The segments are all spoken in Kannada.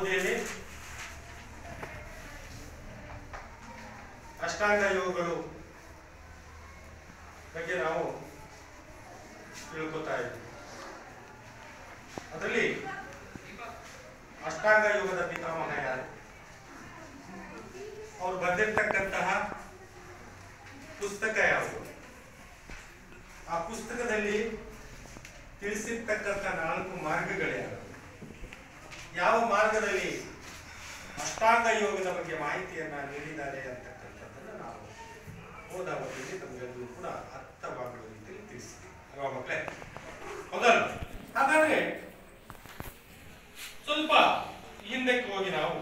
ಅವಧಿಯಲ್ಲಿ ಅಷ್ಟಾಂಗ ಯೋಗಗಳು ಬಗ್ಗೆ ನಾವು ತಿಳ್ಕೊತಾ ಇದ್ದೀವಿ. ಅದರಲ್ಲಿ ಅಷ್ಟಾಂಗ ಯೋಗದ ಪಿತಾಮಹ ಯಾರು, ಅವರು ಬರೆದಿರ್ತಕ್ಕಂತಹ ಪುಸ್ತಕ ಯಾವುದು, ಆ ಪುಸ್ತಕದಲ್ಲಿ ತಿಳಿಸಿರ್ತಕ್ಕಂಥ 4 ಮಾರ್ಗಗಳ್ಯಾವು, ಯಾವ ಮಾರ್ಗದಲ್ಲಿ ಅಷ್ಟಾಂಗ ಯೋಗದ ಬಗ್ಗೆ ಮಾಹಿತಿಯನ್ನ ನೀಡಿದ್ದಾರೆ ಅಂತಕ್ಕಂಥದ್ದನ್ನು ನಾವು ಓದಾವಧಿಯಲ್ಲಿ ನಮಗೆಲ್ಲರೂ ಕೂಡ ಅರ್ಥವಾಗುವ ರೀತಿಯಲ್ಲಿ ತಿಳಿಸ್ತೀವಿ ಅಲ್ವಾ ಮಕ್ಕಳೇ? ಹೌದಲ್ಲ? ಹಾಗಾದ್ರೆ ಸ್ವಲ್ಪ ಹಿಂದಕ್ಕೆ ಹೋಗಿ ನಾವು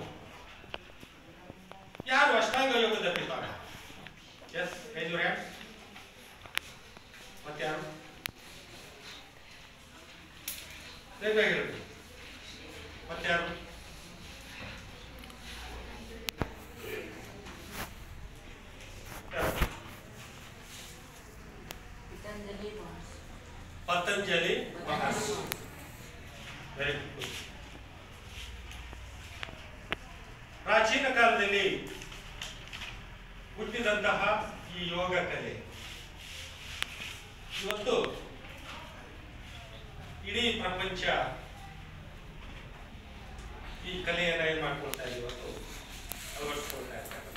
ಯಾರು ಅಷ್ಟಾಂಗ ಯೋಗದ ಪಿತಾಮಹ? ಎಸ್, ಮತ್ತೆ ಯಾರು ಬೇಕಾಗಿರುತ್ತೆ? ಮತ್ತೆ ಯಾರು? ಪತಂಜಲಿ ಮಹರ್ಷಿ. Very good. ಪ್ರಾಚೀನ ಕಾಲದಲ್ಲಿ ಹುಟ್ಟಿದಂತಹ ಈ ಯೋಗ ಕಲೆ ಇವತ್ತು ಇಡೀ ಪ್ರಪಂಚ ಈ ಕಲೆಯನ್ನು ಏನ್ ಮಾಡ್ಕೊಳ್ತಾ ಇದೆ, ಇವತ್ತು ಅಳವಡಿಸ್ಕೊಳ್ತಾ ಇದ್ದಾರೆ.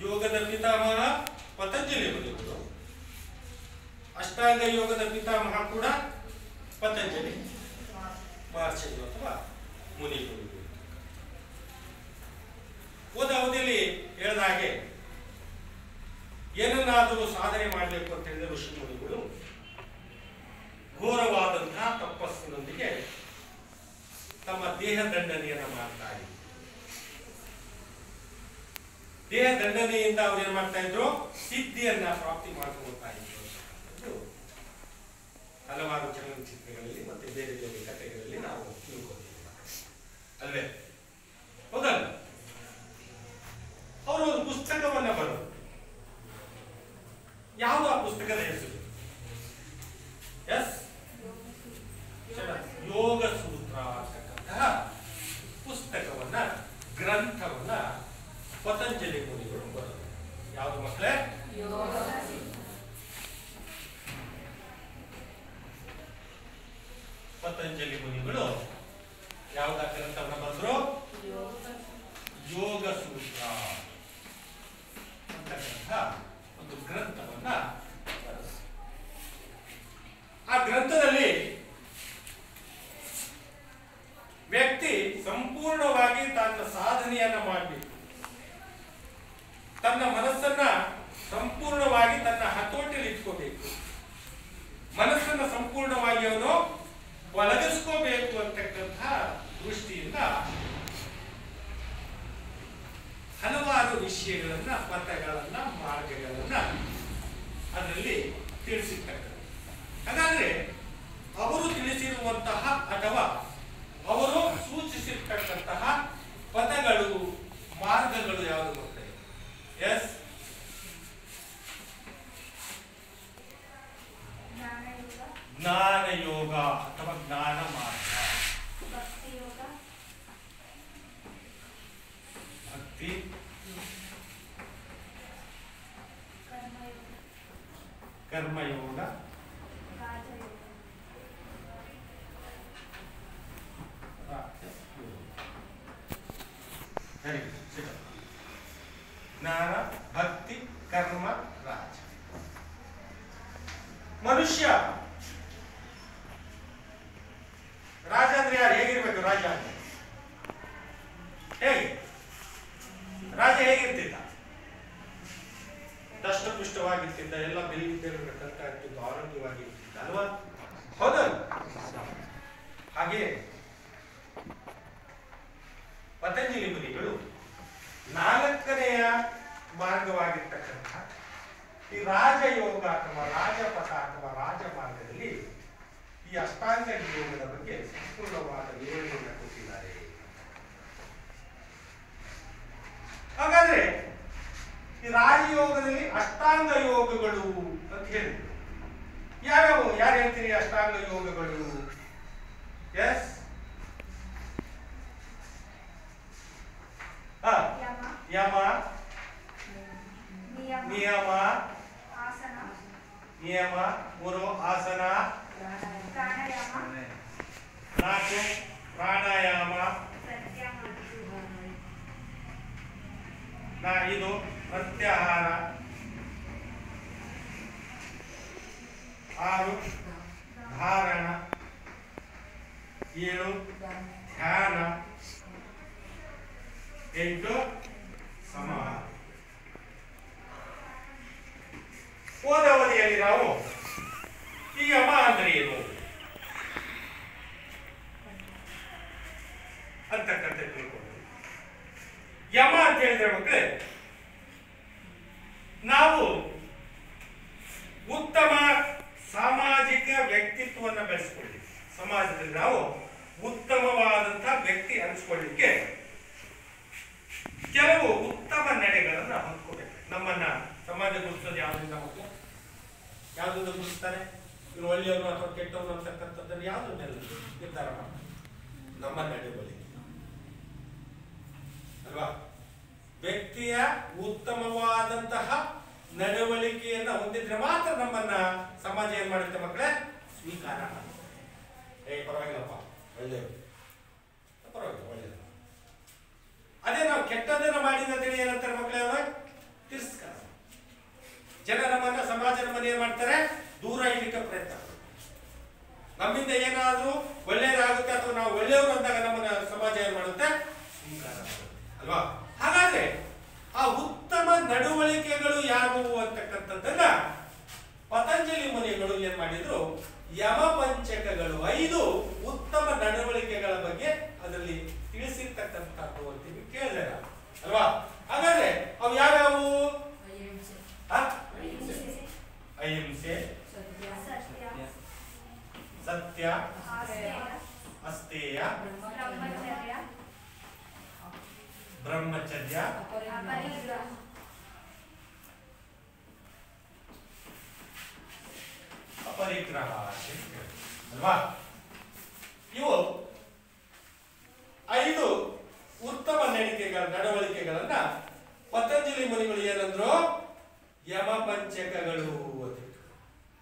ಯೋಗದ ಪಿತಾಮಹ ಪತಂಜಲಿ ಮುನಿಗಳು, ಅಷ್ಟಾಂಗ ಯೋಗದ ಪಿತಾಮಹ ಕೂಡ ಪತಂಜಲಿ ಮಹರ್ಷಿಗಳು ಅಥವಾ ಮುನಿಗಳು. ಹೋದ ಅವಧಿಯಲ್ಲಿ ಹೇಳಿದ ಹಾಗೆ ಏನನ್ನಾದರೂ ಸಾಧನೆ ಮಾಡಬೇಕು ಅಂತ ಹೇಳಿದ ಋಷಿ ಮುನಿಗಳು ಘೋರವಾದಂತಹ ತಪಸ್ಸಿನೊಂದಿಗೆ ತಮ್ಮ ದೇಹ ದಂಡನೆಯನ್ನು ಮಾಡ್ತಾ ಇದ್ರು. ದೇಹ ದಂಡನೆಯಿಂದ ಅವ್ರು ಏನ್ ಮಾಡ್ತಾ ಇದ್ರು, ಸಿದ್ಧಿಯನ್ನ ಪ್ರಾಪ್ತಿ ಮಾಡ್ಕೊಳ್ತಾ ಇದ್ರು. ಹಲವಾರು ಚಲನಚಿತ್ರಗಳಲ್ಲಿ ಮತ್ತೆ ಬೇರೆ ಬೇರೆ ಕಥೆಗಳಲ್ಲಿ ನಾವು ತಿಳ್ಕೊಂಡಿದ್ದೀವಿ ಅಲ್ವೇ? ಹೌದಲ್ಲ? ಅವರು ಒಂದು ಪುಸ್ತಕವನ್ನ ಬರೆದರು. ಯಾವುದು ಆ ಪುಸ್ತಕದ ಹೆಸರು? ಎಸ್, ಯೋಗ ಸೂತ್ರ ಅಂತಕ್ಕಂತಹ ಪುಸ್ತಕವನ್ನ, ಗ್ರಂಥವನ್ನ ಪತಂಜಲಿ ಮುನಿಗಳು ಬರೆದರು. ಯಾವುದು ಮಕ್ಕಳೇ? ಪತಂಜಲಿ ಮುನಿಗಳು ಯಾವುದ ಗ್ರಂಥವನ್ನ ಬರೆದ್ರು? ಯೋಗ ಸೂತ್ರ ಅಂತಕ್ಕಂಥ ಒಂದು ಗ್ರಂಥವನ್ನ ಬರೆದರು. ಆ ಗ್ರಂಥದಲ್ಲಿ ವ್ಯಕ್ತಿ ಸಂಪೂರ್ಣವಾಗಿ ತನ್ನ ಸಾಧನೆಯನ್ನ ಮಾಡಬೇಕು, ತನ್ನ ಮನಸ್ಸನ್ನ ಸಂಪೂರ್ಣವಾಗಿ ತನ್ನ ಹತೋಟಿಯಲ್ಲಿ ಇಟ್ಕೋಬೇಕು, ಮನಸ್ಸನ್ನ ಸಂಪೂರ್ಣವಾಗಿ ಅವನು ಒಳಗಿಸ್ಕೋಬೇಕು ಅಂತಕ್ಕಂಥ ದೃಷ್ಟಿಯಿಂದ ಹಲವಾರು ವಿಷಯಗಳನ್ನ, ಪಥಗಳನ್ನ, ಮಾರ್ಗಗಳನ್ನ ಅದರಲ್ಲಿ ತಿಳಿಸಿರ್ತಕ್ಕಂಥ. ಹಾಗಾದ್ರೆ ಅವರು ತಿಳಿಸಿರುವಂತಹ ಅಥವಾ ಅವರು ಸೂಚಿಸಿರ್ತಕ್ಕಂತಹ ಪದಗಳು, ಮಾರ್ಗಗಳು ಯಾವುದು ಮಕ್ಕಳೇ? ಎಸ್, ಜ್ಞಾನ ಯೋಗ ಅಥವಾ ಜ್ಞಾನ ಮಾರ್ಗ, ಭಕ್ತಿ, ಕರ್ಮಯೋಗ, ಜ್ಞಾನ, ಭಕ್ತಿ, ಕರ್ಮ, ರಾಜ. ಮನುಷ್ಯ ರಾಜ ಅಂದ್ರೆ ಯಾರು? ಹೇಗಿರ್ಬೇಕು ರಾಜ ಅಂದ್ರೆ? ಹೇಗೆ ರಾಜ ಹೇಗಿರ್ತಿದ್ದ? ದಷ್ಟಪುಷ್ಟವಾಗಿರ್ತಿದ್ದ, ಎಲ್ಲ ಬೆಲ್ಲಿದ್ದೆಲ್ಲ ಕರ್ತಾ ಇರ್ತಿದ್ದ, ಆರೋಗ್ಯವಾಗಿರ್ತಿದ್ದ ಅಲ್ವಾ? ಹೌದಲ್ಲ? ಹಾಗೆ ಪತಂಜಲಿ ಮುನಿಗಳು 4ನೆಯ ಮಾರ್ಗವಾಗಿರ್ತಕ್ಕಂಥ ಈ ರಾಜಯೋಗ ಅಥವಾ ರಾಜಪಥ ಅಥವಾ ರಾಜಮಾರ್ಗದಲ್ಲಿ ಈ ಅಷ್ಟಾಂಗ ಯೋಗದ ಬಗ್ಗೆ ಸಂಪೂರ್ಣವಾದ ವಿವರಣೆಯನ್ನು ಕೊಟ್ಟಿದ್ದಾರೆ. ಹಾಗಾದ್ರೆ ಈ ರಾಜಯೋಗದಲ್ಲಿ ಅಷ್ಟಾಂಗ ಯೋಗಗಳು ಅಂತ ಹೇಳಿದ್ರು. ಯಾವ್ಯಾವ? ಯಾರು ಹೇಳ್ತೀರಿ ಅಷ್ಟಾಂಗ ಯೋಗಗಳು? ಎಸ್, 4 ಪ್ರಾಣಾಯಾಮ, 5 ಪ್ರತ್ಯಾಹಾರ, 6 ಧಾರಣ, 7 ಧ್ಯಾನ, 8 ಸಮಾಧಿ. ಹೋದ ಅವಧಿಯಲ್ಲಿ ನಾವು ಈ ಯಮ ಅಂದ್ರೆ ಏನು ಅಂತಕ್ಕಂಥ ತಿಳ್ಕೊಂಡು, ಯಮ ಅಂತ ಹೇಳಿದ್ರೆ ಮಕ್ಕಳೇ, ನಾವು ಉತ್ತಮ ಸಾಮಾಜಿಕ ವ್ಯಕ್ತಿತ್ವವನ್ನು ಬೆಳೆಸ್ಕೊಳ್ಳಿ, ಸಮಾಜದಲ್ಲಿ ನಾವು ಉತ್ತಮವಾದಂತಹ ವ್ಯಕ್ತಿ ಅನಿಸ್ಕೊಳ್ಳಿಕ್ಕೆ ಕೆಲವು ಉತ್ತಮ ನಡೆಗಳನ್ನು ಹೊಂದ್ಕೋಬೇಕು. ನಮ್ಮನ್ನ ಸಮಾಜ ಗುರುತಿಸೋದು ಯಾವ್ದ್ರಿಂದ ಮಕ್ಕಳು? ಯಾವ್ದನ್ನು ಗುರುತಿಸ್ತಾರೆ? ಇವರು ಒಳ್ಳೆಯವರು ಅಥವಾ ಕೆಟ್ಟವರು ಅಂತಕ್ಕಂಥದ್ದನ್ನು ಯಾವ್ದು ನಿರ್ಧಾರ ಮಾಡ್ತಾರೆ? ನಮ್ಮ ನಡೆವಳಿಕೆ ಅಲ್ವಾ? ವ್ಯಕ್ತಿಯ ಉತ್ತಮವಾದಂತಹ ನಡವಳಿಕೆಯನ್ನ ಹೊಂದಿದ್ರೆ ಮಾತ್ರ ನಮ್ಮನ್ನ ಸಮಾಜ ಏನ್ ಮಾಡುತ್ತೆ ಮಕ್ಕಳೇ? ಸ್ವೀಕಾರ ಮಾಡುತ್ತೆ. ಪರವಾಗಿಲ್ಲಪ್ಪ, ಒಳ್ಳೆಯವರು, ಪರವಾಗಿಲ್ಲ, ಒಳ್ಳೆಯದು. ಅದೇ ನಾವು ಕೆಟ್ಟದನ್ನ ಮಾಡಿದ್ರೆ ಏನಂತಾರೆ ಮಕ್ಕಳೇ? ತಿರಸ್ಕಾರ. ಜನ ನಮ್ಮನ್ನ, ಸಮಾಜ ನಮ್ಮನ್ನ ಏನ್ ಮಾಡ್ತಾರೆ? ದೂರ ಇಡಲಿಕ್ಕೆ ಪ್ರಯತ್ನ. ನಮ್ಮಿಂದ ಏನಾದ್ರೂ ಒಳ್ಳೆಯದಾಗುತ್ತೆ ಅಥವಾ ನಾವು ಒಳ್ಳೆಯವರು ಅಂದಾಗ ನಮ್ಮನ್ನ ಸಮಾಜ ಏನ್ ಮಾಡುತ್ತೆ? ಸ್ವೀಕಾರ ಮಾಡುತ್ತೆ ಅಲ್ವಾ? ಹಾಗಾದ್ರೆ ಆ ಉತ್ತಮ ನಡವಳಿಕೆಗಳು ಯಾವುವು ಅಂತಕ್ಕಂಥದ್ದನ್ನ ಪತಂಜಲಿ ಮುನಿಗಳು ಏನ್ ಮಾಡಿದ್ರು? ಯಮ ಪಂಚಕಗಳು 5 ಉತ್ತಮ ನಡವಳಿಕೆಗಳ ಬಗ್ಗೆ ಅದರಲ್ಲಿ ತಿಳಿಸಿರ್ತಕ್ಕಂಥದ್ದು ಅಂತೀವಿ, ಕೇಳಿದ್ರೆ ಅಲ್ವಾ? ಹಾಗಾದ್ರೆ ಅವು ಯಾವ್ಯಾವು? ಅಹಿಂಸೆ, ಸತ್ಯ, ಅಸ್ತೇಯ, ಬ್ರಹ್ಮಚರ್ಯ, ಅಪರಿಗ್ರಹ ಅಲ್ವಾ? ಇವು 5 ಉತ್ತಮ ನಡವಳಿಕೆಗಳನ್ನ ಪತಂಜಲಿ ಮುನಿಗಳು ಏನಂದ್ರು? ಯಮ ಪಂಚಕಗಳು.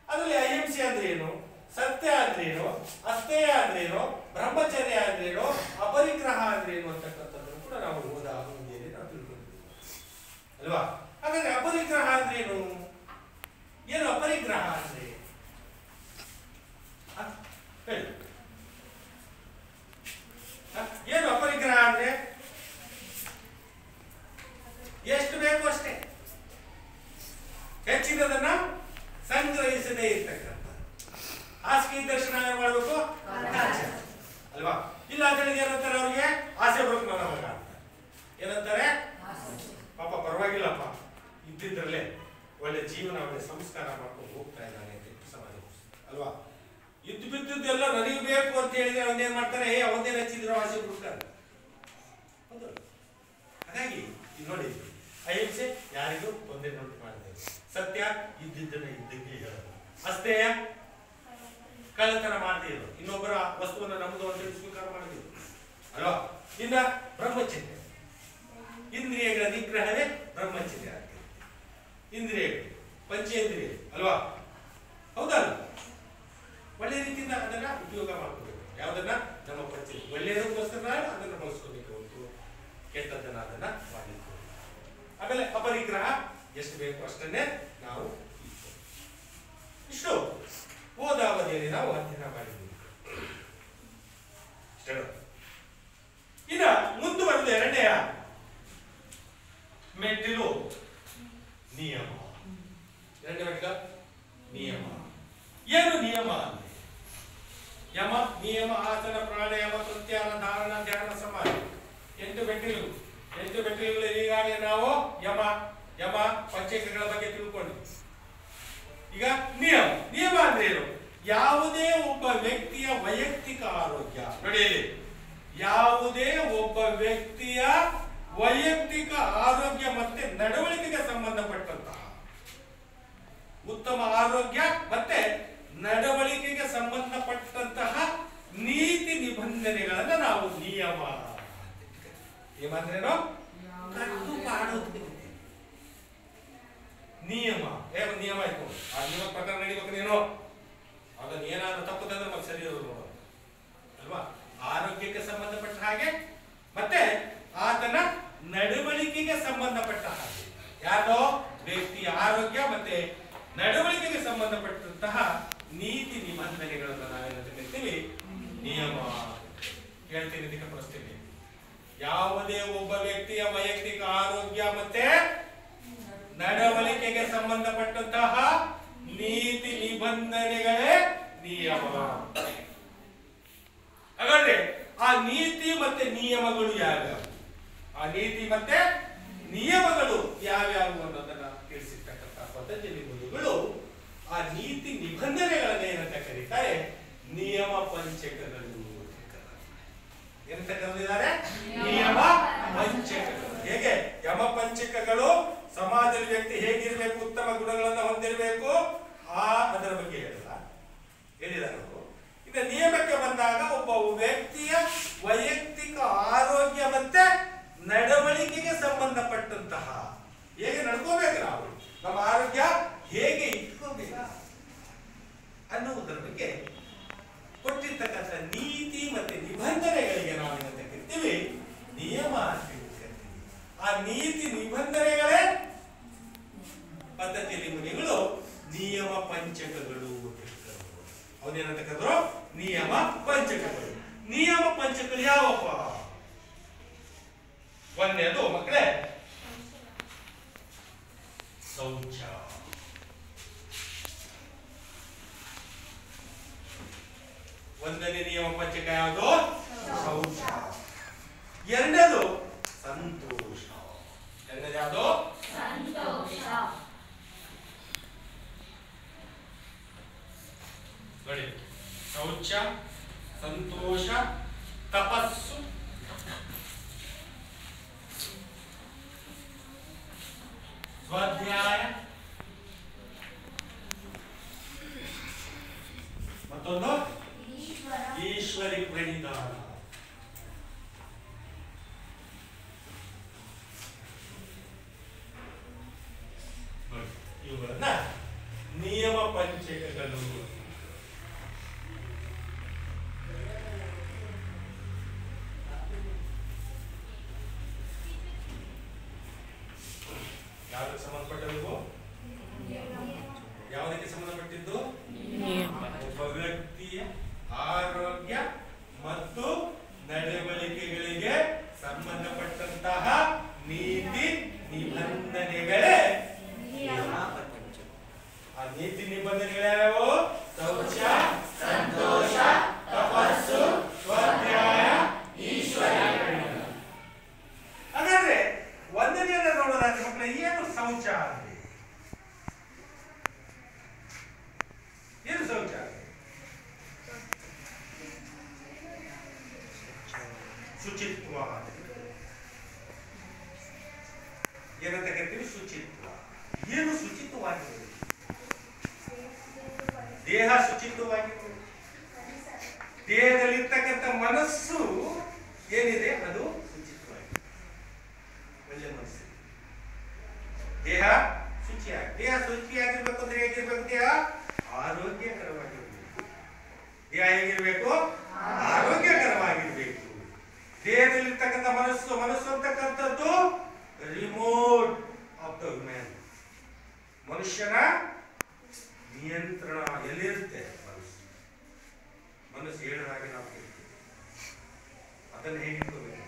ಅದರಲ್ಲಿ ಅಹಿಂಸೆ ಅಂದ್ರೆ ಏನು, ಸತ್ಯ ಅಂದ್ರೇನು, ಅಸ್ತೇಯ ಅಂದ್ರೇನು, ಬ್ರಹ್ಮಚರ್ಯ ಅಂದ್ರೇನು, ಅಪರಿಗ್ರಹ ಅಂದ್ರೇನು ಅಂತಕ್ಕಂಥದ್ದನ್ನು ಕೂಡ ನಾವು ಹೋದ ಅವಧಿಯಲ್ಲಿ ನಾವು ತಿಳ್ಕೊಂಡಿದ್ದೀವಿ ಅಲ್ವಾ? ಹಾಗಾದ್ರೆ ಅಪರಿಗ್ರಹ ಅಂದ್ರೇನು? ಏನು ಅಪರಿಗ್ರಹ ಅಂದ್ರೆ? ಹೇಳಿ, ಏನು ಅಪರಿಗ್ರಹ ಅಂದ್ರೆ? ಎಷ್ಟು ಬೇಕು ಅಷ್ಟೇ, ಹೆಚ್ಚಿನದನ್ನ ಸಂಗ್ರಹಿಸದೇ ಇರ್ತಕ್ಕಂಥ. ಹಾಸಿಗೆ ದರ್ಶನ ಮಾಡಬೇಕು ಅಲ್ವಾ? ಇಲ್ಲ ಅಂತ ಹೇಳಿದ್ರೆ ಏನಂತಾರೆ ಅವ್ರಿಗೆ? ಆಸೆ ಬರೋಕೆ ನನ್ನ ಮಗ ಅಂತಾರೆ. ಏನಂತಾರೆ? ಪಾಪ ಪರವಾಗಿಲ್ಲಪ್ಪ, ಇದ್ದಿದ್ರಲ್ಲೇ ಒಳ್ಳೆ ಜೀವನ, ಒಳ್ಳೆ ಸಂಸ್ಕಾರ ಮಾಡ್ಕೊಂಡು ಹೋಗ್ತಾ ಇದ್ದಾನೆ ಅಂತ ಸಮಾಜ ಅಲ್ವಾ? ಇದ್ದು ಬಿದ್ದುದೆಲ್ಲ ನನಗೆ ಬೇಕು ಅಂತ ಹೇಳಿದ್ರೆ ಅವನೇನ್ ಮಾಡ್ತಾರೆ? ಅವನೇನ್ ಹಚ್ಚಿದ್ರು ಆಸೆ ಬಿಡ್ತಾರೆ. ಹೌದು. ಹಾಗಾಗಿ ಇದು ನೋಡಿ, ಅಹಿಂಸೆ ಯಾರಿಗೂ ತೊಂದರೆ ಉಂಟು ಮಾಡಿದೆ, ಸತ್ಯ ಇದ್ದಿದ್ದನ್ನ ಇದ್ದಕ್ಕೆ ಹೇಳೋದು, ಅಸ್ತೇಯ ಕಳ್ಳತನ ಮಾಡ್ತಿದ್ರು, ಇನ್ನೊಬ್ಬರ ವಸ್ತುವನ್ನು ನಮ್ಮದು ಅಂತ ಸ್ವೀಕಾರ ಮಾಡಿದ್ರು ಅಲ್ವಾ? ಇನ್ನ ಬ್ರಹ್ಮಚರ್ಯ, ಇಂದ್ರಿಯಗಳ ನಿಗ್ರಹವೇ ಬ್ರಹ್ಮಚರ್ಯ ಆಗ್ತದೆ. ಇಂದ್ರಿಯಗಳು ಪಂಚೇಂದ್ರಿಯ ಅಲ್ವಾ? ಹೌದಲ್ಲ? ಒಳ್ಳೆ ರೀತಿಯಿಂದ ಅದನ್ನ ಉಪಯೋಗ ಮಾಡ್ಕೋಬೇಕು. ಯಾವುದನ್ನ? ನಮ್ಮ ಪಂಚೇಂದ್ರಿಯ ಒಳ್ಳೆಯದಕ್ಕೋಸ್ಕರ ಅದನ್ನು ಬಳಸ್ಕೋಬೇಕು ಹೊರತು ಕೆಟ್ಟದನ್ನ ಅದನ್ನ ಮಾಡಲಿಕ್ಕೆ. ಆಮೇಲೆ ಅಪರಿಗ್ರಹ, ಎಷ್ಟು ಬೇಕು ಅಷ್ಟನ್ನೇ ನಾವು ಇಷ್ಟು ಹೋದ ಅವಧಿಯಲ್ಲಿ ನಾವು ಅಧ್ಯಯನ ಮಾಡಿದ್ದೀವಿ. ಇನ್ನ ಮುಂದುವರೆದ 2ನೆಯ ಮೆಟ್ಟಿಲು ನಿಯಮ. 2ನೇ ಮೆಟ್ಟಿಲ ನಿಯಮ. ಏನು ನಿಯಮ ಅಂದ್ರೆ? ಯಮ, ನಿಯಮ, ಆಸನ, ಪ್ರಾಣಾಯಾಮ, ಪ್ರತ್ಯಾಹಾರ, ಧಾರಣ, ಧ್ಯಾನ, ಸಮಾಧಿ. 8 ಮೆಟ್ಟಿಲು. 8 ಮೆಟ್ಟಿಲುಗಳು. ಈಗಾಗಲೇ ನಾವು ಯಮ ಪಂಚಕಗಳ ಬಗ್ಗೆ ತಿಳ್ಕೊಂಡ್ವಿ. ಈಗ ನಿಯಮ ಅಂದ್ರೆ ಏನು? ಯಾವುದೇ ಒಬ್ಬ ವ್ಯಕ್ತಿಯ ವೈಯಕ್ತಿಕ ಆರೋಗ್ಯ, ನೋಡಿ, ಯಾವುದೇ ಒಬ್ಬ ವ್ಯಕ್ತಿಯ ವೈಯಕ್ತಿಕ ಆರೋಗ್ಯ ಮತ್ತೆ ನಡವಳಿಕೆಗೆ ಸಂಬಂಧಪಟ್ಟಂತಹ ಉತ್ತಮ ಆರೋಗ್ಯ ಮತ್ತೆ ನಡವಳಿಕೆಗೆ ಸಂಬಂಧಪಟ್ಟಂತಹ ನೀತಿ ನಿಬಂಧನೆಗಳನ್ನ ನಾವು ನಿಯಮ ಅಂದ್ರೇನು? ನಿಯಮ. ನಿಯಮ ಆಯ್ತು, ಆ ನಿಯಮ ಪ್ರಕಾರ ನಡಿಬೇಕು ನೀನು. ಅದನ್ನ ಏನಾದ್ರೂ ತಪ್ಪುತ್ತಂದ್ರೆ ಮತ್ತೆ ಸರಿ ಇರೋದು ಅಲ್ವಾ? ಸಂಬಂಧಪಟ್ಟಂತಹ ನೀತಿ ನಿಬಂಧನೆಗಳೇ ನಿಯಮ. ಹಾಗಾದ್ರೆ ಆ ನೀತಿ ಮತ್ತೆ ನಿಯಮಗಳು ಯಾವ್ಯಾವು, ಆ ನೀತಿ ಮತ್ತೆ ನಿಯಮಗಳು ಯಾವ್ಯಾವು ಅನ್ನೋದನ್ನ ತಿಳಿಸಿರ್ತಕ್ಕಂಥ ಪತಂಜಲಿ ಮುನಿಗಳು ಆ ನೀತಿ ನಿಬಂಧನೆಗಳನ್ನ ಏನಂತ ಕರೀತಾರೆ, ನಿಯಮ ಪಂಚಕಗಳು. ಏನಂತ ಕರೆದಿದ್ದಾರೆ? ನಿಯಮ ಪಂಚಕಗಳು. ಹೇಗೆ ಯಮ ಪಂಚಕಗಳು ಸಮಾಜದಲ್ಲಿ ವ್ಯಕ್ತಿ ಹೇಗಿರ್ಬೇಕು, ಉತ್ತಮ ಗುಣಗಳನ್ನ ಹೊಂದಿರಬೇಕು, ಅದರ ಬಗ್ಗೆ ಹೇಳಿದ್ದಾರೆ. ಈಗ ನಿಯಮಕ್ಕೆ ಬಂದಾಗ ಒಬ್ಬ ವ್ಯಕ್ತಿಯ ವೈಯಕ್ತಿಕ ಆರೋಗ್ಯ ಮತ್ತೆ ನಡವಳಿಕೆಗೆ ಸಂಬಂಧಪಟ್ಟಂತಹ ಹೇಗೆ ನಡ್ಕೋಬೇಕು, ನಾವು ನಮ್ಮ ಆರೋಗ್ಯ ಹೇಗೆ ಇಟ್ಕೋಬೇಕು ಅನ್ನುವುದರ ಬಗ್ಗೆ ಕೊಟ್ಟಿರ್ತಕ್ಕಂಥ ನೀತಿ ಮತ್ತೆ ನಿಬಂಧನೆಗಳಿಗೆ ನಾವು ಏನಂತ ಕರಿತೀವಿ, ನಿಯಮ ಅಂತ ಕರಿತೀವಿ. ಆ ನೀತಿ ನಿಬಂಧನೆಗಳೇ ಪತಂಜಲಿ ಮುನಿಗಳು ನಿಯಮ ಪಂಚಕಗಳು. ಅವನೇನಂತ ಕರೆದ್ರು? ನಿಯಮ ಪಂಚಕಗಳು. ನಿಯಮ ಪಂಚಕಗಳು ಯಾವಪ್ಪ? ಒಂದನೇದು ಮಕ್ಕಳೇ ಶೌಚ. ಒಂದನೇ ನಿಯಮ ಪಂಚಕ ಯಾವುದು? ಶೌಚ. ಎರಡನೇದು ಸಂತೋಷ. ಎರಡನೇದು ಯಾವುದು? ಸಂತೋಷ. ನೋಡಿ, ಶೌಚ, ಸಂತೋಷ, ತಪಸ್ಸು, ಸ್ವಾಧ್ಯಾಯ, ಮತ್ತೊಂದು ಈಶ್ವರಿ ಪ್ರಣಿಧಾನ. ಇವುಗಳನ್ನ ನಿಯಮ ಪಂಚಕಗಳು. ಯಾವುದಕ್ಕೆ ಸಂಬಂಧಪಟ್ಟವು? ಯಾವುದಕ್ಕೆ ಸಂಬಂಧಪಟ್ಟಿದ್ದು? ಒಬ್ಬ ವ್ಯಕ್ತಿಯ ಆರೋಗ್ಯ ಮತ್ತು ನಡವಳಿಕೆಗಳಿಗೆ ಸಂಬಂಧಪಟ್ಟಂತಹ ನೀತಿ ನಿಬಂಧನೆಗಳೇ. ಆ ನೀತಿ ನಿಬಂಧನೆಗಳ್ಯಾವು? ಶೌಚ, ಸಂತೋಷ, ತಪಸ್ಸು, ಸ್ವಾಧ್ಯಾಯ, ಈಶ್ವರ. ಹಾಗಾದ್ರೆ ಒಂದನೆಯನ್ನ ನೋಡೋದಾದ್ರೆ ಮಕ್ಕಳ ಏನು ಶೌಚ ಅಂದ್ರೆ? ಏನು ಶೌಚ? ಶುಚಿತ್ವ. ಏನಂತ ಕರಿತೀವಿ? ಶುಚಿತ್ವ. ಏನು ಶುಚಿತ್ವವಾಗಿರಬೇಕು? ದೇಹ ಶುಚಿತ್ವವಾಗಿರಬೇಕು. ದೇಹದಲ್ಲಿರ್ತಕ್ಕಂಥ ಮನಸ್ಸು ಏನಿದೆ ಅದು ಶುಚಿತ್ವವಾಗಿದೆ. ಒಳ್ಳೆ ಮನಸ್ಸು, ದೇಹ ಶುಚಿಯಾಗಿರ್ಬೇಕು ಅಂದ್ರೆ ಹೇಗಿರ್ಬೇಕು? ದೇಹ ಆರೋಗ್ಯಕರವಾಗಿರ್ಬೇಕು. ದೇಹ ಹೇಗಿರ್ಬೇಕು? ಆರೋಗ್ಯಕರವಾಗಿರ್ಬೇಕು. ದೇಹದಲ್ಲಿರ್ತಕ್ಕಂಥ ಮನಸ್ಸು ಅಂತಕ್ಕಂಥದ್ದು ರಿಮೋಟ್ ಆಫ್ ದ ಮ್ಯಾನ್. ಮನುಷ್ಯನ ನಿಯಂತ್ರಣ ಎಲ್ಲಿರುತ್ತೆ? ಮನಸ್ಸು ಹೇಳಿದ ಹಾಗೆ ನಾವು ಕೇಳ್ತೀವಿ. ಅದನ್ನು ಹೇಗೆ ಇಟ್ಕೋಬೇಕು?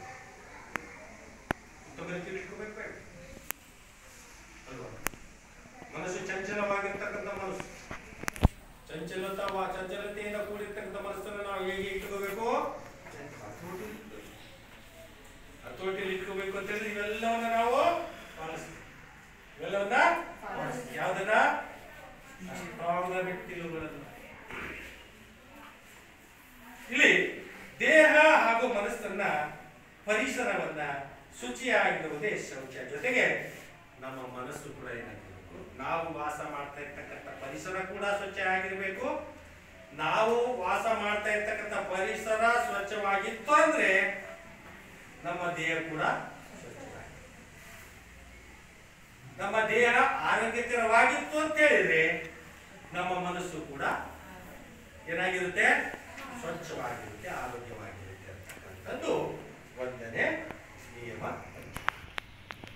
ಉತ್ತಮ ರೀತಿಯಲ್ಲಿ ಇಟ್ಕೋಬೇಕು ಬೇಡ ಅಲ್ವಾ? ಮನಸ್ಸು ಚಂಚಲವಾಗಿರ್ತಕ್ಕಂಥ ಮನಸ್ಸು, ಚಂಚಲತೆಯಿಂದ ಕೂಡಿರ್ತಕ್ಕಂಥ ಮನಸ್ಸನ್ನು ನಾವು ಹೇಗೆ ಇಟ್ಕೋಬೇಕು? ಹತೋಟಿಯಲ್ಲಿ ಇಟ್ಕೋಬೇಕು ಅಂತ ಹೇಳಿದ್ರೆ ಇವೆಲ್ಲವನ್ನ ನಾವು ಪಾಲಿಸ್ತೀವಿ. ಇವೆಲ್ಲವನ್ನ ಯಾವ್ದನ್ನ? ಮೆಟ್ಟಿಲುಗಳನ್ನು. ಇಲ್ಲಿ ದೇಹ ಹಾಗೂ ಮನಸ್ಸನ್ನ, ಪರಿಸರವನ್ನ ಶುಚಿಯಾಗಿರುವುದೇ ಶೌಚ. ಜೊತೆಗೆ ನಮ್ಮ ಮನಸ್ಸು ಕೂಡ ಏನಾಗಿರ್ಬೇಕು? ನಾವು ವಾಸ ಮಾಡ್ತಾ ಇರ್ತಕ್ಕಂಥ ಪರಿಸರ ಕೂಡ ಸ್ವಚ್ಛ ಆಗಿರ್ಬೇಕು. ನಾವು ವಾಸ ಮಾಡ್ತಾ ಇರ್ತಕ್ಕಂಥ ಪರಿಸರ ಸ್ವಚ್ಛವಾಗಿತ್ತು ಅಂದ್ರೆ ನಮ್ಮ ದೇಹ ಕೂಡ ಸ್ವಚ್ಛವಾಗಿದೆ. ನಮ್ಮ ದೇಹ ಆರೋಗ್ಯಕರವಾಗಿತ್ತು ಅಂತ ಹೇಳಿದ್ರೆ ನಮ್ಮ ಮನಸ್ಸು ಕೂಡ ಏನಾಗಿರುತ್ತೆ? ಸ್ವಚ್ಛವಾಗಿರುತ್ತೆ, ಆರೋಗ್ಯವಾಗಿರುತ್ತೆ ಅಂತಕ್ಕಂಥದ್ದು ಒಂದನೇ ನಿಯಮ.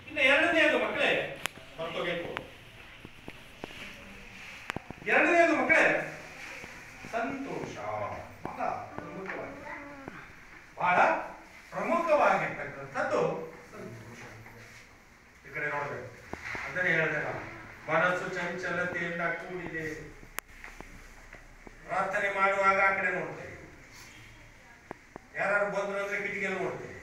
ಇನ್ನು ಎರಡನೆಯದು ಮಕ್ಕಳೇ ಹೊರತೋಬೇಕು. ಎರಡನೆಯದು ಮಕ್ಕಳೇ ಸಂತೋಷ. ಬಹಳ ಪ್ರಮುಖವಾಗಿರ್ತಕ್ಕಂಥದ್ದು ಸಂತೋಷ. ಈ ಕಡೆ ನೋಡ್ಬೇಕು. ಅದನ್ನೇ ಹೇಳಿದೆ ನಾವು, ಮನಸ್ಸು ಯಾರು ಬಂದ್ರು ಅಂದ್ರೆ ಕಿಟಕಿಯಲ್ಲಿ ನೋಡ್ತೀವಿ.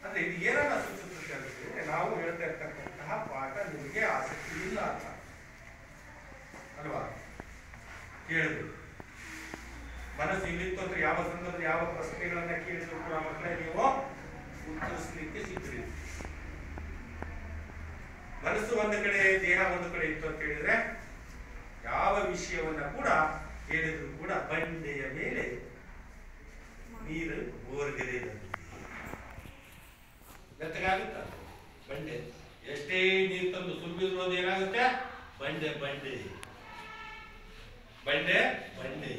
ಅಂದ್ರೆ ಇದು ಏನನ್ನ ಸೂಚಿಸುತ್ತೆ ಅಂದ್ರೆ ನಾವು ಹೇಳ್ತಾ ಇರ್ತಕ್ಕಂತಹ ಪಾಠ ನಿಮಗೆ ಆಸಕ್ತಿ ಇಲ್ಲ ಅಂತ ಅಲ್ವಾ? ಕೇಳಿದ್ರು ಮನಸ್ಸು ಇಲ್ಲಿತ್ತು ಅಂದ್ರೆ ಯಾವ ಸಂದರ್ಭ ಯಾವ ಪ್ರಶ್ನೆಗಳನ್ನ ಕೇಳಿದ್ರು ಕೂಡ ಮಕ್ಕಳೇ ನೀವು ಉತ್ತರಿಸಲಿಕ್ಕೆ ಸಿಗ್ತೀರಿ. ಮನಸ್ಸು ಒಂದು ಕಡೆ ದೇಹ ಒಂದು ಕಡೆ ಇತ್ತು ಅಂತ ಹೇಳಿದ್ರೆ ಯಾವ ವಿಷಯವನ್ನ ಕೂಡ ಹೇಳಿದ್ರು ಕೂಡ ಬಂಡೆಯ ಮೇಲೆ ನೀರು ಬೋರ್ಗರೆ ಬೆತ್ತಗಾಗುತ್ತ. ಬಂಡೆ ಎಷ್ಟೇ ನೀರು ತಂದು ಸುರಿದ್ರು ಏನಾಗುತ್ತೆ? ಬಂಡೆ ಬಂಡೆ ಬಂಡೆ ಬಂಡೆ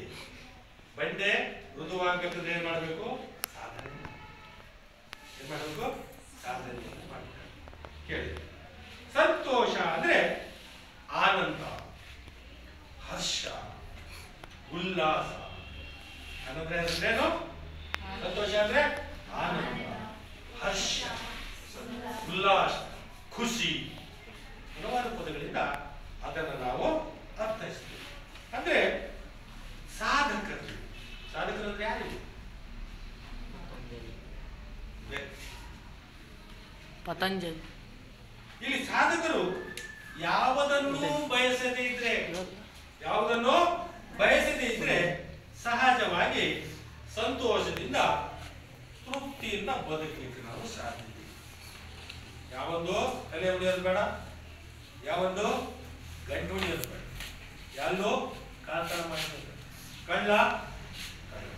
ಬಂಡೆ ಮೃದುವಾಗಬೇಕಂದ್ರೆ ಏನ್ ಮಾಡಬೇಕು? ಸಾಧನೆ ಏನ್ ಮಾಡಬೇಕು? ಸಾಧನೆ ಮಾಡಬೇಕು. ಕೇಳಿ, ಸಂತೋಷ ಅಂದ್ರೆ ಆನಂದ, ಹರ್ಷ, ಉಲ್ಲಾಸ ಅನ್ನೋದ್ರೆ ಅಂದ್ರೇನು? ಸಂತೋಷ ಅಂದ್ರೆ ಆನಂದ, ಹರ್ಷ, ಉಲ್ಲಾಸ, ಖುಷಿ ಹಲವಾರು ಪದಗಳಿಂದ ಅದನ್ನು ನಾವು ಅರ್ಥೈಸ್ತೀವಿ. ಅಂದ್ರೆ ಸಾಧಕರು ಅಂದ್ರೆ ಯಾರು? ಪತಂಜಲಿ. ಇಲ್ಲಿ ಸಾಧಕರು ಯಾವುದನ್ನು ಬಯಸದೇ ಇದ್ರೆ ಸಹಜವಾಗಿ ಸಂತೋಷದಿಂದ ತೃಪ್ತಿಯಿಂದ ಬದುಕಲಿಕ್ಕೆ ನಾವು ಸಾಧ್ಯ. ಯಾವೊಂದು ತಲೆ ಹೊಡೆಯೋದು ಬೇಡ, ಯಾವೊಂದು ಗಂಟು ಹೊಡೆಯೋದು ಬೇಡ, ಎಲ್ಲೋ ಕಾಲ್ತನ ಮಾಡ್ತಾರೆ. ಕಳ್ಳ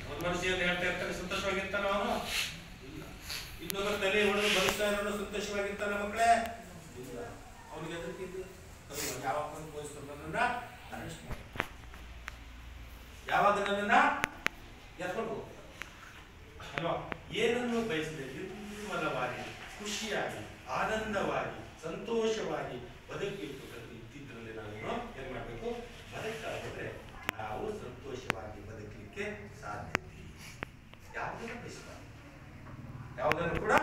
ಒಂದು ಮನಸ್ಸಿಯನ್ನು ಹೇಳ್ತಾ ಇರ್ತಾರೆ, ಸಂತೋಷವಾಗಿರ್ತಾನ ಅವನು? ಇಲ್ಲ. ಇನ್ನೊಬ್ಬರ ತಲೆ ಹೊಡೆದು ಬದುಕ್ತಾ ಇರೋನು ಸಂತೋಷವಾಗಿರ್ತಾನ ಮಕ್ಕಳೇ? ಇಲ್ಲ. ಅವನಿಗೆ ಎದಕ್ಕಿದ್ದು ಯಾವಾಗ ಪೊಲೀಸರು ನನ್ನನ್ನ ಅರೆಸ್ಟ್ ಮಾಡಿ ಯಾವಾಗ ನನ್ನನ್ನ ಎತ್ಕೊಂಡು ಹೋಗ್ತಾರೆ ಅಲ್ವಾ? ಏನನ್ನು ಬಯಸಿದೆ ನಿರ್ಮಲವಾಗಿ, ಖುಷಿಯಾಗಿ, ಆನಂದವಾಗಿ, ಸಂತೋಷವಾಗಿ ಇದ್ದಿದ್ರಲ್ಲಿ ನಾವು ಏನ್ ಮಾಡ್ಬೇಕು? ಬದುಕಾದ್ರೆ ನಾವು ಸಂತೋಷವಾಗಿ ಬದುಕಲಿಕ್ಕೆ ಸಾಧ್ಯತೆ. ಯಾವುದನ್ನು ಬಯಸಬಾರ್ದು, ಯಾವುದನ್ನು ಕೂಡ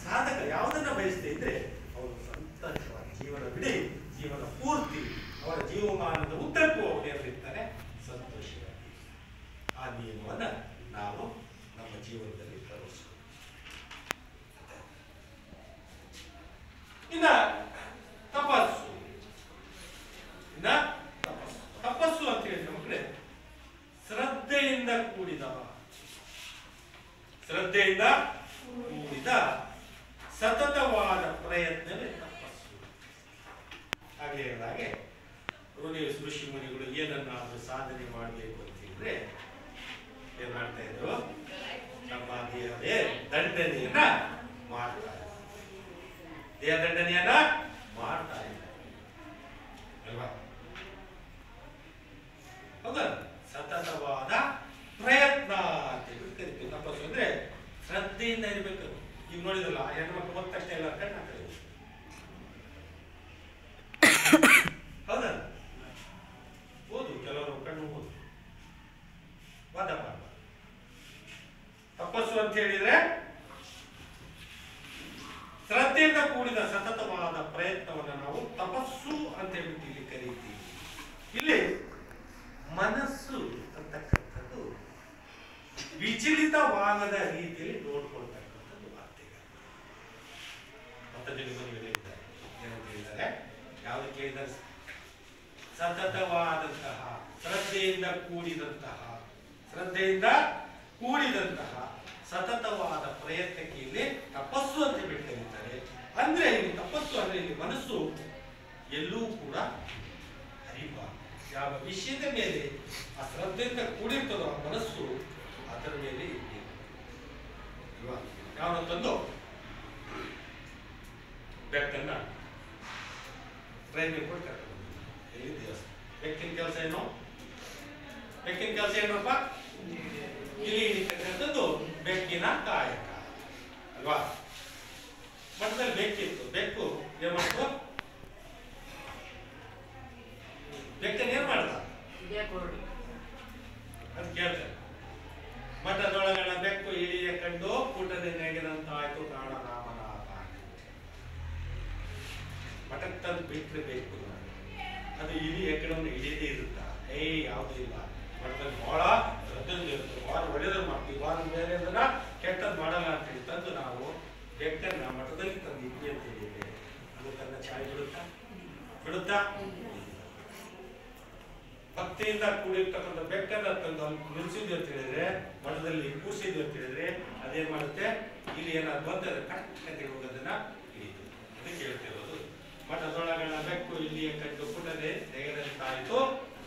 ಸಾಧಕ ಯಾವುದನ್ನ ಬಯಸದೇ ಇದ್ರೆ ಅವರು ಸಂತೋಷವಾಗಿ ಜೀವನವಿಡೀ ಜೀವನ ಪೂರ್ತಿ ಅವರ ಜೀವಮಾನದ ಉದ್ದಕ್ಕೂ ಅವರು ಏನಿರ್ತಾರೆ? ಸಂತೋಷವಾಗಿ. ಆ ನಿಯಮವನ್ನು ನಾವು ನಮ್ಮ ಜೀವನದಲ್ಲಿ ತೋರಿಸಬೇಕು. ಇನ್ನ ತಪಸ್ಸು ತಪಸ್ಸು ಅಂತ ಹೇಳಿದ್ರೆ ಮಕ್ಕಳೇ ಶ್ರದ್ಧೆಯಿಂದ ಕೂಡಿದ ಸತತವಾದ ಪ್ರಯತ್ನವೇ ತಪಸ್ಸು. ಹಾಗೆ ಹೇಳಿದಾಗೆ ಋಷಿ ಮುನಿಗಳು ಏನನ್ನಾದ್ರೂ ಸಾಧನೆ ಮಾಡಬೇಕು ಅಂತಿದ್ರೆ ಏನ್ ಮಾಡ್ತಾ ಇದ್ರು? ನಮ್ಮ ದೇಹವೇ ದಂಡನೆಯನ್ನ ಮಾಡ್ತಾರೆ, ದೇಹ ದಂಡನೆಯನ್ನ ಮಾಡ್ತಾ ಇದ್ದಾರೆ ಅಲ್ವಾ? ಹೌದಾ? ಸತತವಾದ ಪ್ರಯತ್ನ ಅಂತ ಕರಿತೀವಿ. ತಪಸ್ಸು ಅಂದ್ರೆ ಶ್ರದ್ಧೆಯಿಂದ ಇರ್ಬೇಕು. ಈಗ ನೋಡಿದ್ರಲ್ಲ, ಹೆಣ್ಮಕ್ಳು ಬಂದ ತಕ್ಷಣ ಎಲ್ಲ ಕಣ್ಣು ಹಾಕ್ತಾರೆ. ಹೌದಾ? ಓದು, ಕೆಲವರು ಕಣ್ಣು ಓದು, ವಾದ ಮಾಡ. ತಪಸ್ಸು ಅಂತ ಹೇಳಿದ್ರೆ ಶ್ರದ್ಧೆಯಿಂದ ಕೂಡಿದ ಸತತವಾದ ಪ್ರಯತ್ನವನ್ನು ನಾವು ತಪಸ್ಸು ಅಂತ ಹೇಳ್ಬಿಟ್ಟು ಇಲ್ಲಿ ಕರೀತೀವಿ. ಇಲ್ಲಿ ಮನಸ್ಸು ಅಂತಕ್ಕಂಥದ್ದು ವಿಚಲಿತವಾಗದ ರೀತಿಯಲ್ಲಿ ನೋಡ್ಕೊಳ್ತಕ್ಕಂಥದ್ದು ವಾರ್ತೆಗಳು. ಪತಂಜಲಿ ಮುನಿಗಳು ಹೇಳಿದ್ದಾರೆ, ಏನಂತ ಹೇಳಿದ್ದಾರೆ? ಯಾವುದು ಕೇಳಿದರೆ ಸತತವಾದಂತಹ ಶ್ರದ್ಧೆಯಿಂದ ಕೂಡಿದಂತಹ ಸತತವಾದ ಪ್ರಯತ್ನಕ್ಕೆ ಇಲ್ಲಿ ತಪಸ್ಸು ಅಂತ ಬಿಟ್ಟು ಕರೀತಾರೆ. ಅಂದ್ರೆ ಇಲ್ಲಿ ತಪಸ್ಸು ಅಂದ್ರೆ ಇಲ್ಲಿ ಮನಸ್ಸು ಎಲ್ಲೂ ಕೂಡ ಹರಿಬ ಯಾವ ವಿಷಯದ ಮೇಲೆ ಆ ಶ್ರದ್ಧೆಯಿಂದ ಕೂಡಿರ್ತದೋ ಆ ಮನಸ್ಸು ಅದರ ಮೇಲೆ ಅಲ್ವಾ? ಯಾವನ ತಂದು ಬೆಕ್ಕನ್ನ ಟ್ರೈನ್ ಕೊಡ್ತಾರೆ. ಎಲ್ಲಿ ದೇವಸ್ಥಾನ ಬೆಕ್ಕಿನ ಕೆಲಸ ಏನು? ಬೆಕ್ಕಿನ ಕೆಲಸ ಏನಪ್ಪ? ಇಲ್ಲಿ ಹಿಡಿತಕ್ಕಂಥದ್ದು ಬೆಕ್ಕಿನ ಕಾಯಕ ಅಲ್ವಾ? ಮಠದಲ್ಲಿ ಬೆಕ್ಕಿತ್ತು, ಬೆಕ್ಕು ಏನ್ ಮಾಡ್ತು? ಬೆಕ್ಕನ್ನ ಏನ್ ಮಾಡ್ದ? ಅಂತ ಕೇಳ್ತಾರೆ. ಮಠದೊಳಗಣ ಬೆಕ್ಕು ಇಳಿಯ ಕಂಡು ಕೂಟದ ನೆಗೆದಂತಾಯ್ತು ಕಾಣ ರಾಮನಾಥ. ಮಠಕ್ಕೆ ತಂದು ಬಿಟ್ಟರೆ ಬೇಕು ಅದು ಇಲಿ ಎಕಡನ್ನು ಹಿಡಿಯದೇ ಇರುತ್ತ. ಯಾವುದೂ ಇಲ್ಲ. ಮಠದಲ್ಲಿ ಬಹಳ ಶ್ರದ್ಧೆಯಿಂದ ಇರುತ್ತೆ, ಬಹಳ ಒಳ್ಳೆಯದನ್ನು ಮಾಡ್ತೀವಿ, ಮಲಗಿಸಿದ್ವಿ ಅಂತ ಹೇಳಿದ್ರೆ, ಮಠದಲ್ಲಿ ಕೂರಿಸಿದ್ವಿ ಅಂತ ಹೇಳಿದ್ರೆ ಅದೇನ್ ಮಾಡುತ್ತೆ, ಇಲ್ಲಿ ಏನಾದ್ರು ಬಂದರೆ ಕಟ್ಟೆ ಹೋಗೋದನ್ನ ಹಿಡಿತು. ಅದಕ್ಕೆ ಹೇಳ್ತಿರೋದು, ಮಠದೊಳಗಣ ಬೆಕ್ಕು ಇಲ್ಲಿಯ ಕಟ್ಟು ಪುಟದೆ ತೆಗೆದಂತಾಯಿತು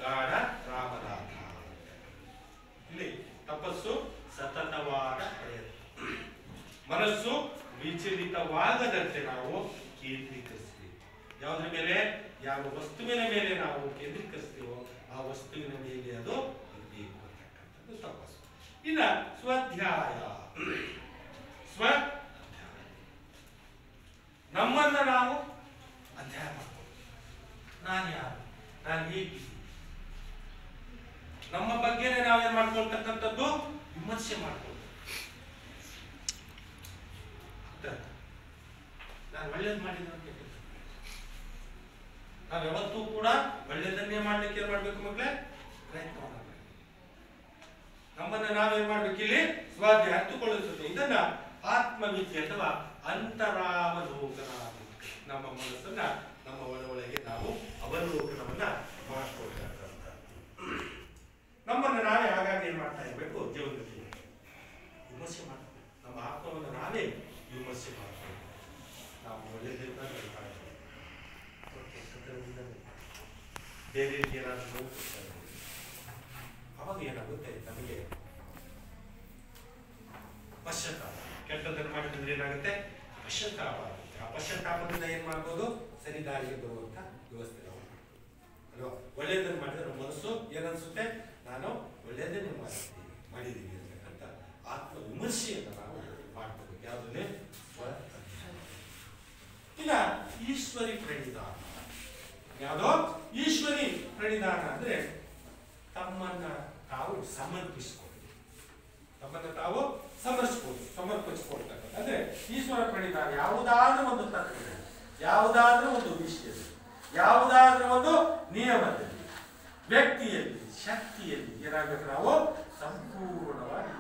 ಗಾಢ ರಾಮನಾಥ. ಇಲ್ಲಿ ತಪಸ್ಸು ಸತತವಾದ ಪ್ರಯತ್ನ, ಮನಸ್ಸು ವಿಚಲಿತವಾಗದಂತೆ ನಾವು ಕೇಂದ್ರೀಕರಿಸಬೇಕು. ಯಾವುದ್ರ ಮೇಲೆ? ಯಾವ ವಸ್ತುವಿನ ಮೇಲೆ ನಾವು ಕೇಂದ್ರೀಕರಿಸ್ತೀವೋ ಆ ವಸ್ತುವಿನ ಮೇಲೆ ಅದು ಇರಬೇಕು ಅಂತಕ್ಕಂಥದ್ದು ತಪಸ್ಸು. ಇನ್ನ ಸ್ವಾಧ್ಯಾಯ, ನಮ್ಮನ್ನ ನಾವು ಅಧ್ಯಾಯ ಮಾಡ್ಬೋದು. ನಾನು ಯಾರು, ನಾನು ಹೇಗಿದ್ದೀನಿ, ನಮ್ಮ ಬಗ್ಗೆನೇ ನಾವೇನ್ ಮಾಡ್ಕೊಳ್ತಕ್ಕಂಥದ್ದು ವಿಮರ್ಶೆ ಮಾಡ್ಬೋದು. ನಾನು ಒಳ್ಳೇದು ಮಾಡಿದ್ರು ಅಂತ ಹೇಳಿ ನಾವು ಯಾವತ್ತೂ ಕೂಡ ಒಳ್ಳೇದನ್ನೇ ಮಾಡ್ಲಿಕ್ಕೆ ಏನ್ ಮಾಡ್ಬೇಕು ಮಕ್ಕಳೇ? ಪ್ರಯತ್ನ ಮಾಡಬೇಕು. ನಮ್ಮನ್ನ ನಾವೇನ್ ಮಾಡ್ಬೇಕು? ಇಲ್ಲಿ ಸ್ವಾಧ್ಯಾಯ ಹತ್ತುಕೊಳ್ಳುತ್ತದೆ. ಇದನ್ನ ಆತ್ಮವಿದ್ಯೆ ಅಥವಾ ಅಂತರಾವಲೋಕನ, ನಮ್ಮ ಮನಸ್ಸನ್ನ ನಮ್ಮ ಒಳಗೆ ನಾವು ಅವಲೋಕನವನ್ನ ಮಾಡ್ಕೊಳ್ತಕ್ಕಂಥ. ನಮ್ಮನ್ನು ನಾವೇ ಹಾಗಾಗಿ ಏನ್ ಮಾಡ್ತಾ ಇರಬೇಕು? ಜೀವನದಲ್ಲಿ ವಿಮರ್ಶೆ ಮಾಡಬೇಕು. ನಮ್ಮ ಆತ್ಮವನ್ನು ನಾವೇ ವಿಮರ್ಶೆ ಮಾಡಬೇಕು. ನಾವು ಒಳ್ಳೆಯದನ್ನ ಬೇರೆ ಏನಾದರೂ ಅವಾಗ ಏನಾಗುತ್ತೆ, ನಮಗೆ ಪಶ್ಚಾತ್ತಾಪ. ಕೆಟ್ಟದನ್ನು ಮಾಡಿದ್ರೆ ಏನಾಗುತ್ತೆ? ಪಶ್ಚಾತ್ತಾಪ ಆಗುತ್ತೆ. ಆ ಪಶ್ಚಾತ್ತಾಪದಿಂದ ಏನ್ ಮಾಡ್ಬೋದು? ಸರಿ ದಾರಿಗೆ ಬರುವಂತ ವ್ಯವಸ್ಥೆ ನಾವು ಅಲ್ವಾ? ಒಳ್ಳೆಯದನ್ನು ಮಾಡಿದ್ರೆ ನಮ್ಮ ಮನಸ್ಸು ಏನನ್ಸುತ್ತೆ? ನಾನು ಒಳ್ಳೆಯದನ್ನೇ ಮಾಡಿದ್ದೀವಿ ಅಂತಕ್ಕಂಥ ಆತ್ಮ ವಿಮರ್ಶೆಯನ್ನು ನಾವು ಮಾಡ್ಕೋಬೇಕು. ಯಾವುದನ್ನೇ? ಇನ್ನ ಈಶ್ವರಿ ಪ್ರಣಿಧಾನ. ಯಾವುದೋ ಈಶ್ವರಿ ಪ್ರಣಿಧಾನ ಅಂದ್ರೆ ತಮ್ಮನ್ನ ತಾವು ಸಮರ್ಪಿಸ್ಕೊಳ್ಳಿ, ತಮ್ಮನ್ನ ತಾವು ಸಮರ್ಪಿಸ್ಕೊಳ್ತಕ್ಕಂಥ ಅಂದ್ರೆ ಈಶ್ವರ ಪ್ರಣಿಧಾನ. ಯಾವುದಾದ್ರೂ ಒಂದು ತತ್ವದಲ್ಲಿ, ಯಾವುದಾದ್ರೂ ಒಂದು ವಿಷಯದಲ್ಲಿ, ಯಾವುದಾದ್ರೂ ಒಂದು ನಿಯಮದಲ್ಲಿ, ವ್ಯಕ್ತಿಯಲ್ಲಿ, ಶಕ್ತಿಯಲ್ಲಿ ಏನಾಗಬೇಕು? ನಾವು ಸಂಪೂರ್ಣವಾಗಿ